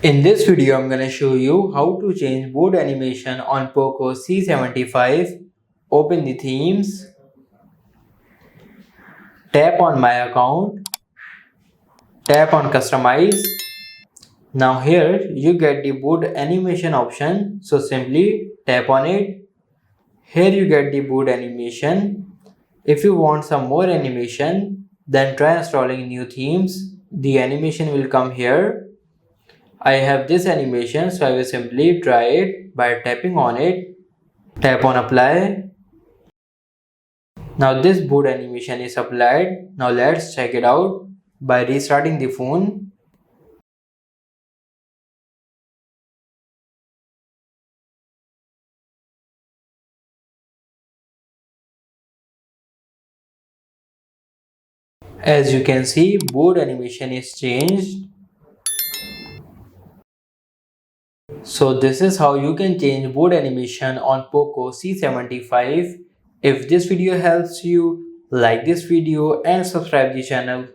In this video, I'm gonna show you how to change board animation on Poco C75. Open the themes, tap on my account, tap on customize. Now here you get the board animation option, so simply tap on it. Here you get the board animation. If you want some more animation, then try installing new themes. The animation will come here. I have this animation, so I will simply try it by tapping on it. Tap on apply. Now this board animation is applied. Now let's check it out by restarting the phone. As you can see, board animation is changed. So this is how you can change board animation on Poco C75. If this video helps you, like this video and subscribe the channel.